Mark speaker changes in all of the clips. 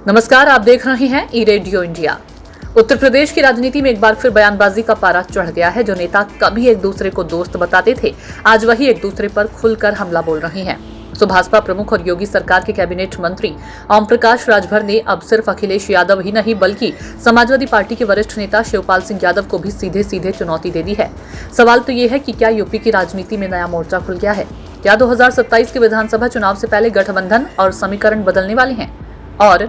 Speaker 1: नमस्कार, आप देख रहे हैं ई रेडियो इंडिया। उत्तर प्रदेश की राजनीति में एक बार फिर बयानबाजी का पारा चढ़ गया है। जो नेता कभी एक दूसरे को दोस्त बताते थे, आज वही एक दूसरे पर खुलकर हमला बोल रहे हैं। भाजपा प्रमुख और योगी सरकार के कैबिनेट मंत्री ओम प्रकाश राजभर ने अब सिर्फ अखिलेश यादव ही नहीं बल्कि समाजवादी पार्टी के वरिष्ठ नेता शिवपाल सिंह यादव को भी सीधे सीधे चुनौती दे दी है। सवाल तो ये है कि क्या यूपी की राजनीति में नया मोर्चा खुल गया है? क्या 2027 के विधानसभा चुनाव से पहले गठबंधन और समीकरण बदलने वाले हैं? और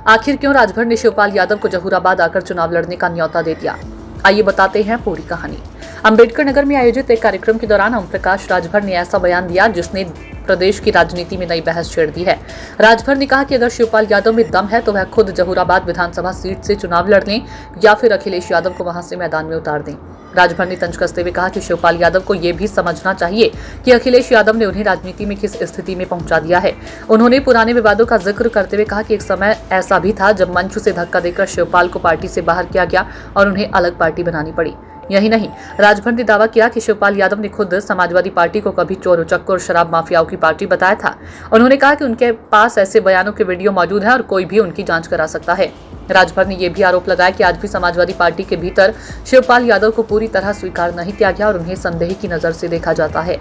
Speaker 1: आखिर क्यों राजभर ने शिवपाल यादव को जहूराबाद आकर चुनाव लड़ने का न्योता दे दिया? आइए बताते हैं पूरी कहानी। अंबेडकर नगर में आयोजित एक कार्यक्रम के दौरान ओम प्रकाश राजभर ने ऐसा बयान दिया जिसने प्रदेश की राजनीति में नई बहस छेड़ दी है। राजभर ने कहा कि अगर शिवपाल यादव में दम है तो वह खुद जहूराबाद विधानसभा सीट से चुनाव लड़ लें या फिर अखिलेश यादव को वहां से मैदान में उतार दें। राजभर ने तंज कसते हुए कहा कि शिवपाल यादव को यह भी समझना चाहिए कि अखिलेश यादव ने उन्हें राजनीति में किस स्थिति में पहुंचा दिया है। उन्होंने पुराने विवादों का जिक्र करते हुए कहा कि एक समय ऐसा भी था जब मंच से धक्का देकर शिवपाल को पार्टी से बाहर किया गया और उन्हें अलग पार्टी बनानी पड़ी। यही नहीं, राजभर ने दावा किया कि शिवपाल यादव ने खुद समाजवादी पार्टी को कभी चोर उचक्कों और शराब माफियाओं की पार्टी बताया था। उन्होंने कहा कि उनके पास ऐसे बयानों के वीडियो मौजूद हैं और कोई भी उनकी जांच करा सकता है। राजभर ने यह भी आरोप लगाया कि आज भी समाजवादी पार्टी के भीतर शिवपाल यादव को पूरी तरह स्वीकार नहीं किया गया और उन्हें संदेह की नजर से देखा जाता है।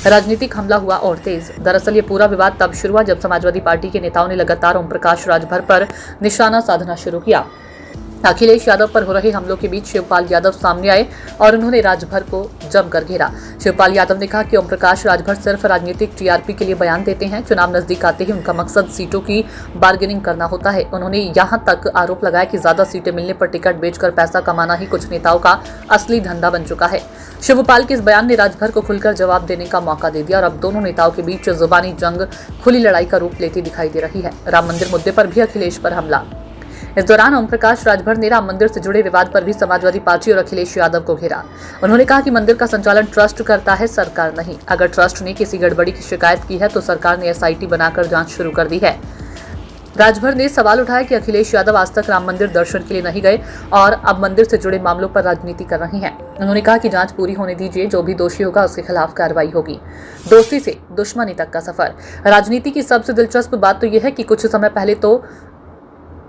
Speaker 1: राजनीतिक हमला हुआ और तेज। दरअसल ये पूरा विवाद तब शुरू हुआ जब समाजवादी पार्टी के नेताओं ने लगातार ओम प्रकाश राजभर पर निशाना साधना शुरू किया। अखिलेश यादव पर हो रहे हमलों के बीच शिवपाल यादव सामने आए और उन्होंने राजभर को जमकर घेरा। शिवपाल यादव ने कहा कि ओम प्रकाश राजभर सिर्फ राजनीतिक टीआरपी के लिए बयान देते हैं। चुनाव नजदीक आते ही उनका मकसद सीटों की बार्गेनिंग करना होता है। उन्होंने यहां तक आरोप लगाया कि ज्यादा सीटें मिलने पर टिकट बेचकर पैसा कमाना ही कुछ नेताओं का असली धंधा बन चुका है। शिवपाल के इस बयान ने राजभर को खुलकर जवाब देने का मौका दे दिया और अब दोनों नेताओं के बीच जुबानी जंग खुली लड़ाई का रूप लेती दिखाई दे रही है। राम मंदिर मुद्दे पर भी अखिलेश पर हमला। इस दौरान ओम प्रकाश राजभर ने राम मंदिर से जुड़े विवाद पर भी समाजवादी पार्टी और अखिलेश यादव को घेरा। उन्होंने कहा कि मंदिर का संचालन ट्रस्ट करता है, सरकार नहीं। अगर ट्रस्ट ने किसी गड़बड़ी की शिकायत की है तो सरकार ने एसआईटी बनाकर जांच शुरू कर दी है। राजभर ने सवाल उठाया कि अखिलेश यादव आज तक राम मंदिर दर्शन के लिए नहीं गए और अब मंदिर से जुड़े मामलों पर राजनीति कर रहे हैं। उन्होंने कहा कि जांच पूरी होने दीजिए, जो भी दोषी होगा उसके खिलाफ कार्रवाई होगी। दोस्ती से दुश्मनी तक का सफर। राजनीति की सबसे दिलचस्प बात तो यह है कि कुछ समय पहले तो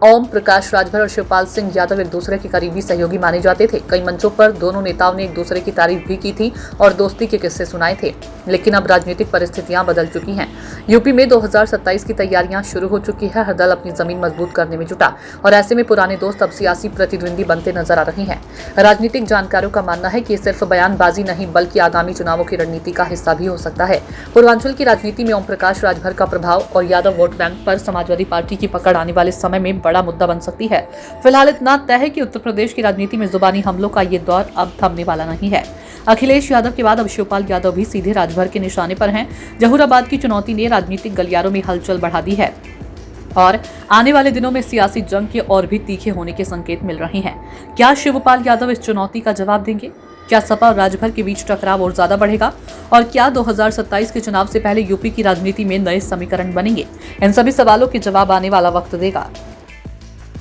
Speaker 1: ओम प्रकाश राजभर और शिवपाल सिंह यादव एक दूसरे के करीबी सहयोगी माने जाते थे। कई मंचों पर दोनों नेताओं ने एक दूसरे की तारीफ भी की थी और दोस्ती के किस्से सुनाए थे। लेकिन अब राजनीतिक परिस्थितियां बदल चुकी हैं। यूपी में 2027 की तैयारियां शुरू हो चुकी है। हर दल अपनी जमीन मजबूत करने में जुटा और ऐसे में पुराने दोस्त अब सियासी प्रतिद्वंदी बनते नजर आ रहे हैं। राजनीतिक जानकारों का मानना है कि ये सिर्फ बयानबाजी नहीं बल्कि आगामी चुनावों की रणनीति का हिस्सा भी हो सकता है। पूर्वांचल की राजनीति में ओम प्रकाश राजभर का प्रभाव और यादव वोट बैंक पर समाजवादी पार्टी की पकड़ आने वाले समय में बड़ा मुद्दा बन सकती है। फिलहाल इतना तय है कि उत्तर प्रदेश की राजनीति में जुबानी हमलों का ये दौर अब थमने वाला नहीं है। अखिलेश यादव के बाद अब शिवपाल यादव भी सीधे राजभर के निशाने पर हैं। जहूराबाद की चुनौती ने राजनीतिक गलियारों में हलचल बढ़ा दी है और आने वाले दिनों में सियासी जंग के और भी तीखे होने के संकेत मिल रहे हैं। क्या शिवपाल यादव इस चुनौती का जवाब देंगे? क्या सपा और राजभर के बीच टकराव और ज्यादा बढ़ेगा? और क्या 2027 के चुनाव से पहले यूपी की राजनीति में नए समीकरण बनेंगे? इन सभी सवालों के जवाब आने वाला वक्त देगा।